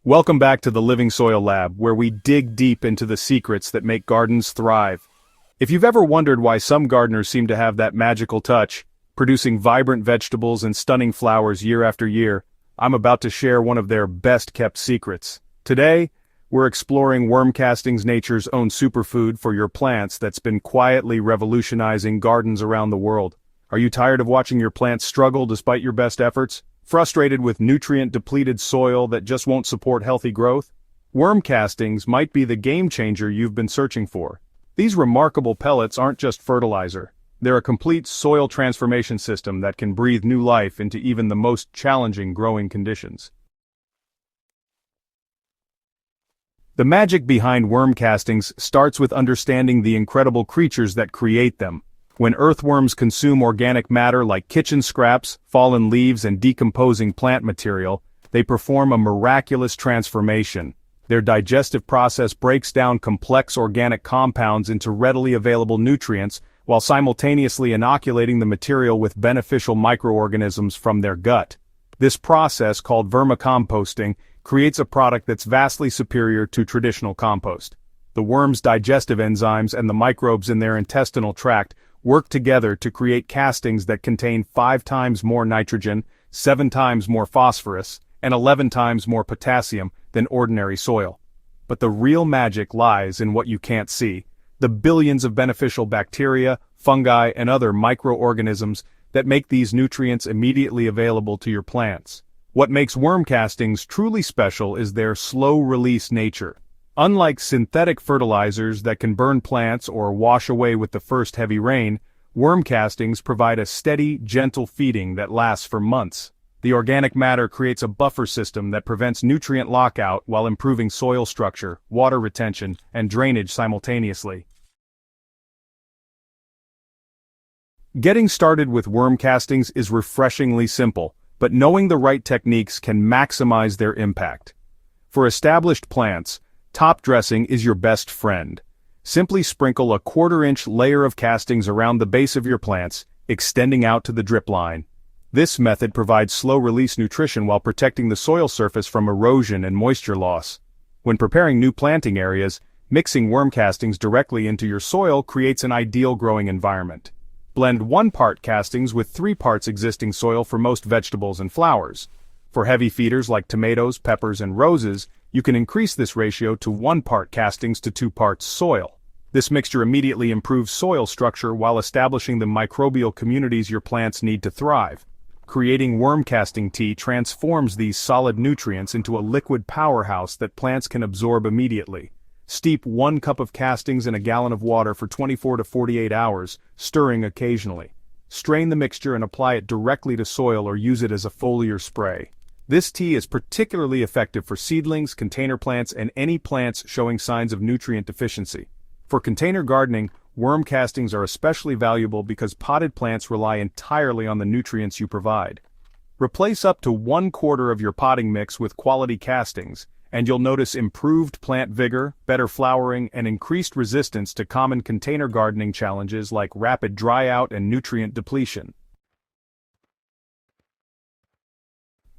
Welcome back to the Living Soil Lab, where we dig deep into the secrets that make gardens thrive. If you've ever wondered why some gardeners seem to have that magical touch, producing vibrant vegetables and stunning flowers year after year, I'm about to share one of their best-kept secrets. Today, we're exploring worm castings, nature's own superfood for your plants that's been quietly revolutionizing gardens around the world. Are you tired of watching your plants struggle despite your best efforts? Frustrated with nutrient-depleted soil that just won't support healthy growth? Worm castings might be the game-changer you've been searching for. These remarkable pellets aren't just fertilizer. They're a complete soil transformation system that can breathe new life into even the most challenging growing conditions. The magic behind worm castings starts with understanding the incredible creatures that create them. When earthworms consume organic matter like kitchen scraps, fallen leaves, and decomposing plant material, they perform a miraculous transformation. Their digestive process breaks down complex organic compounds into readily available nutrients, while simultaneously inoculating the material with beneficial microorganisms from their gut. This process, called vermicomposting, creates a product that's vastly superior to traditional compost. The worms' digestive enzymes and the microbes in their intestinal tract work together to create castings that contain 5 times more nitrogen, 7 times more phosphorus, and 11 times more potassium than ordinary soil. But the real magic lies in what you can't see: the billions of beneficial bacteria, fungi, and other microorganisms that make these nutrients immediately available to your plants. What makes worm castings truly special is their slow-release nature. Unlike synthetic fertilizers that can burn plants or wash away with the first heavy rain, worm castings provide a steady, gentle feeding that lasts for months. The organic matter creates a buffer system that prevents nutrient lockout while improving soil structure, water retention, and drainage simultaneously. Getting started with worm castings is refreshingly simple, but knowing the right techniques can maximize their impact. For established plants, top dressing is your best friend. Simply sprinkle a 1/4-inch layer of castings around the base of your plants, extending out to the drip line. This method provides slow-release nutrition while protecting the soil surface from erosion and moisture loss. When preparing new planting areas, mixing worm castings directly into your soil creates an ideal growing environment. Blend 1 part castings with 3 parts existing soil for most vegetables and flowers. For heavy feeders like tomatoes, peppers, and roses, you can increase this ratio to 1 part castings to 2 parts soil. This mixture immediately improves soil structure while establishing the microbial communities your plants need to thrive. Creating worm casting tea transforms these solid nutrients into a liquid powerhouse that plants can absorb immediately. Steep 1 cup of castings in a gallon of water for 24 to 48 hours, stirring occasionally. Strain the mixture and apply it directly to soil or use it as a foliar spray. This tea is particularly effective for seedlings, container plants, and any plants showing signs of nutrient deficiency. For container gardening, worm castings are especially valuable because potted plants rely entirely on the nutrients you provide. Replace up to 1/4 of your potting mix with quality castings, and you'll notice improved plant vigor, better flowering, and increased resistance to common container gardening challenges like rapid dryout and nutrient depletion.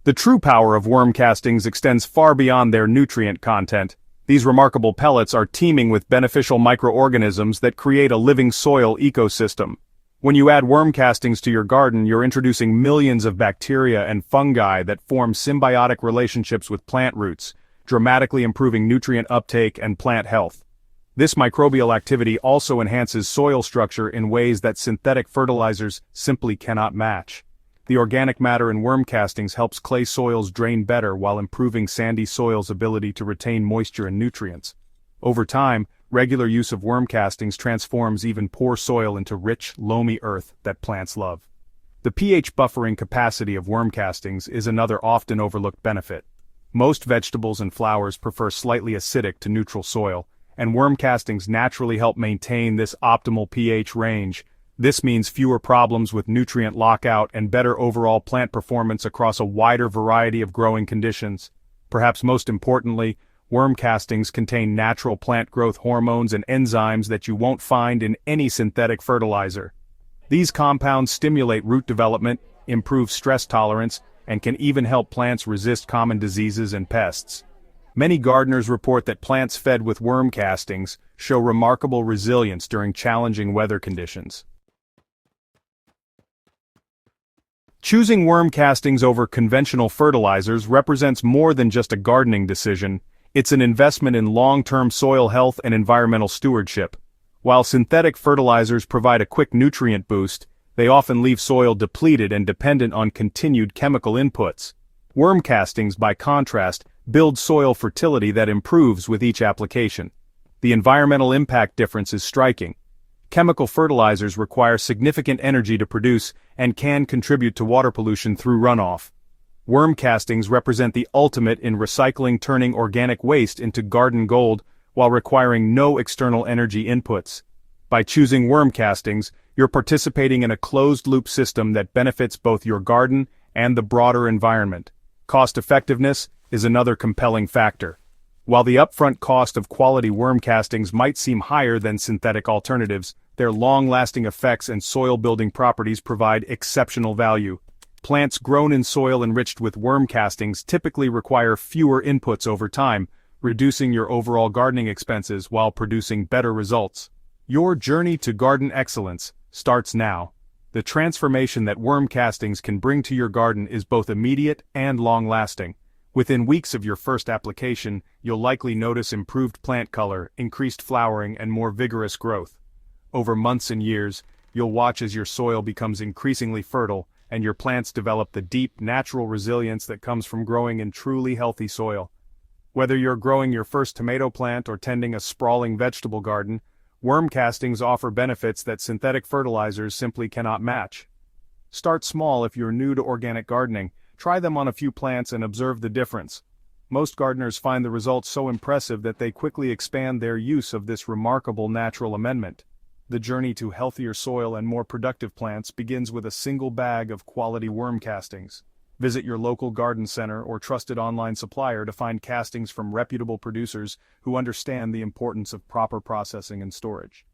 The true power of worm castings extends far beyond their nutrient content. These remarkable pellets are teeming with beneficial microorganisms that create a living soil ecosystem. When you add worm castings to your garden, you're introducing millions of bacteria and fungi that form symbiotic relationships with plant roots, dramatically improving nutrient uptake and plant health. This microbial activity also enhances soil structure in ways that synthetic fertilizers simply cannot match. The organic matter in worm castings helps clay soils drain better while improving sandy soils' ability to retain moisture and nutrients. Over time, regular use of worm castings transforms even poor soil into rich, loamy earth that plants love. The pH buffering capacity of worm castings is another often overlooked benefit. Most vegetables and flowers prefer slightly acidic to neutral soil, and worm castings naturally help maintain this optimal pH range. This means fewer problems with nutrient lockout and better overall plant performance across a wider variety of growing conditions. Perhaps most importantly, worm castings contain natural plant growth hormones and enzymes that you won't find in any synthetic fertilizer. These compounds stimulate root development, improve stress tolerance, and can even help plants resist common diseases and pests. Many gardeners report that plants fed with worm castings show remarkable resilience during challenging weather conditions. Choosing worm castings over conventional fertilizers represents more than just a gardening decision. It's an investment in long-term soil health and environmental stewardship. While synthetic fertilizers provide a quick nutrient boost, they often leave soil depleted and dependent on continued chemical inputs. Worm castings, by contrast, build soil fertility that improves with each application. The environmental impact difference is striking. Chemical fertilizers require significant energy to produce and can contribute to water pollution through runoff. Worm castings represent the ultimate in recycling, turning organic waste into garden gold while requiring no external energy inputs. By choosing worm castings, you're participating in a closed-loop system that benefits both your garden and the broader environment. Cost-effectiveness is another compelling factor. While the upfront cost of quality worm castings might seem higher than synthetic alternatives, their long-lasting effects and soil-building properties provide exceptional value. Plants grown in soil enriched with worm castings typically require fewer inputs over time, reducing your overall gardening expenses while producing better results. Your journey to garden excellence starts now. The transformation that worm castings can bring to your garden is both immediate and long-lasting. Within weeks of your first application, you'll likely notice improved plant color, increased flowering, and more vigorous growth. Over months and years, you'll watch as your soil becomes increasingly fertile, and your plants develop the deep, natural resilience that comes from growing in truly healthy soil. Whether you're growing your first tomato plant or tending a sprawling vegetable garden, worm castings offer benefits that synthetic fertilizers simply cannot match. Start small if you're new to organic gardening. Try them on a few plants and observe the difference. Most gardeners find the results so impressive that they quickly expand their use of this remarkable natural amendment. The journey to healthier soil and more productive plants begins with a single bag of quality worm castings. Visit your local garden center or trusted online supplier to find castings from reputable producers who understand the importance of proper processing and storage.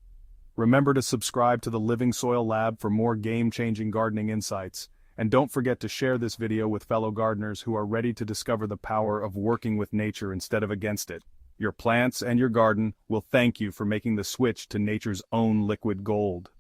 Remember to subscribe to the Living Soil Lab for more game-changing gardening insights, and don't forget to share this video with fellow gardeners who are ready to discover the power of working with nature instead of against it. Your plants and your garden will thank you for making the switch to nature's own liquid gold.